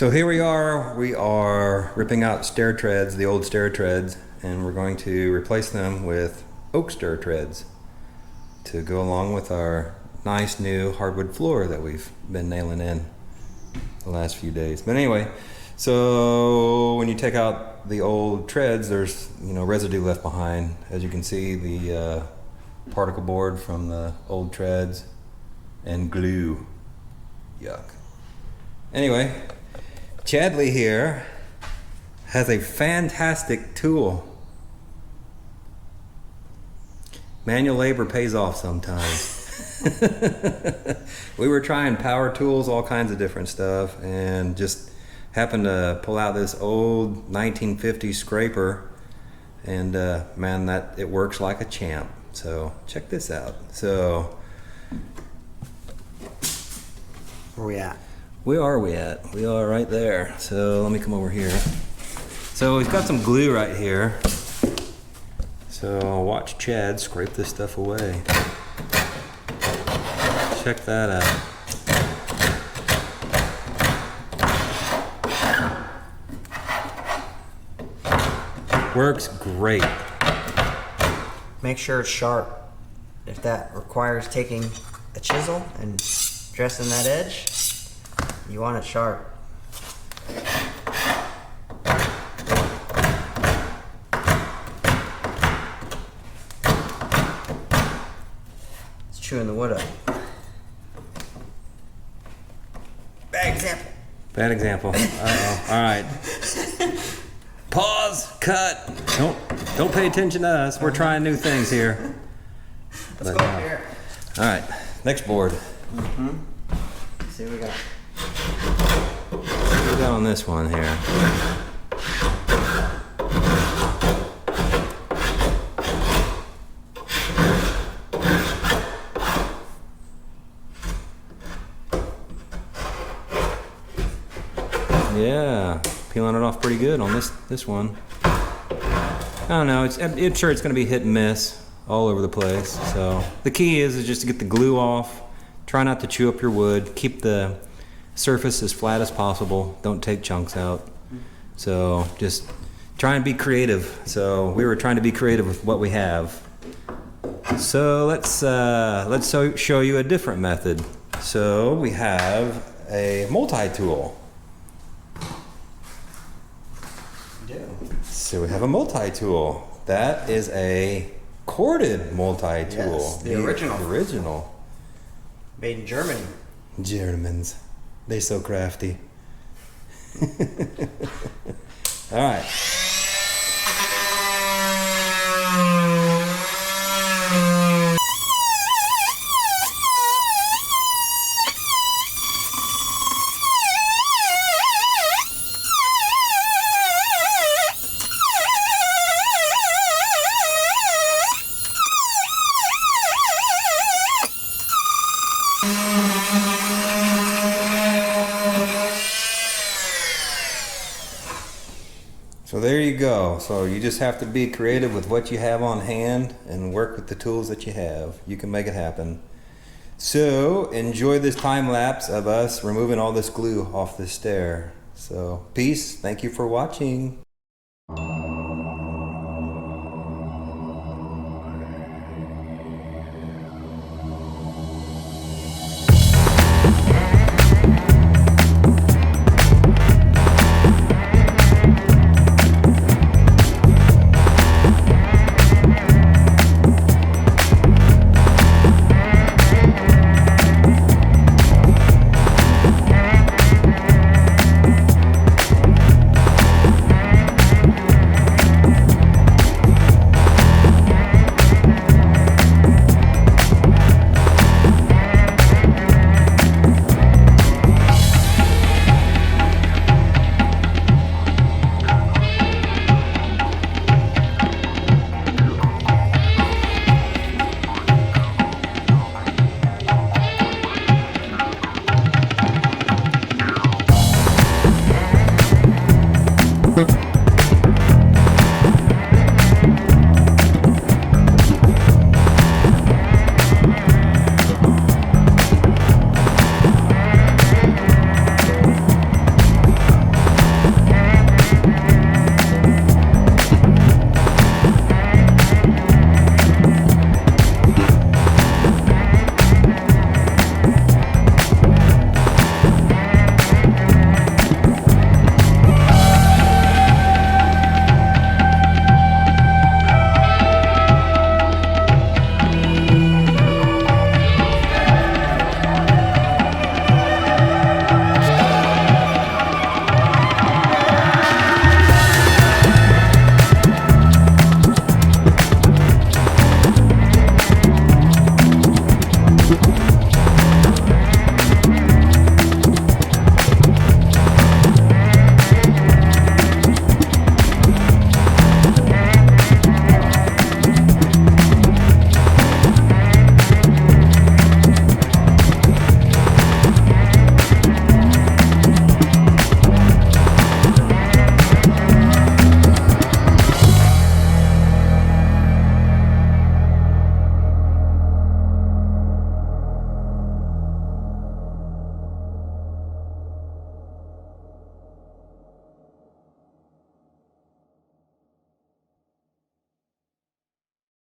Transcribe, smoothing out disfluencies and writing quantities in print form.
So here we are ripping out stair treads, the old stair treads, and we're going to replace them with oak stair treads to go along with our nice new hardwood floor that we've been nailing in the last few days. But anyway, so when you take out the old treads, there's residue left behind. As you can see, the particle board from the old treads and glue. Yuck. Anyway, Chadley here has a fantastic tool. Manual labor pays off sometimes. We were trying power tools, all kinds of different stuff, and just happened to pull out this old 1950s scraper, and man, that it works like a champ. So check this out. So where we at? We are right there. So let me come over here. So we've got some glue right here. So watch Chad scrape this stuff away. Check that out. Works great. Make sure it's sharp. If that requires taking a chisel and dressing that edge, you want it sharp. It's chewing the wood up. Bad example. Bad example. Uh-oh. All right. Pause. Cut. Don't pay attention to us. We're trying new things here. Let's go up here. All right. Next board. Let's see what we got. What we got on this one here? Yeah, peeling it off pretty good on this one. I don't know. I'm sure it's going to be hit and miss all over the place. So the key is just to get the glue off. Try not to chew up your wood. Keep the surface as flat as possible. Don't take chunks out. So just try and be creative. So we were trying to be creative with what we have. So let's show you a different method. So we have a multi-tool. So we have a multi-tool. That is a corded multi-tool. Yes, the original. The original. Made in Germany. Germans. They so crafty. All right. So there you go. So you just have to be creative with what you have on hand and work with the tools that you have. You can make it happen. So enjoy this time lapse of us removing all this glue off this stair. So peace. Thank you for watching.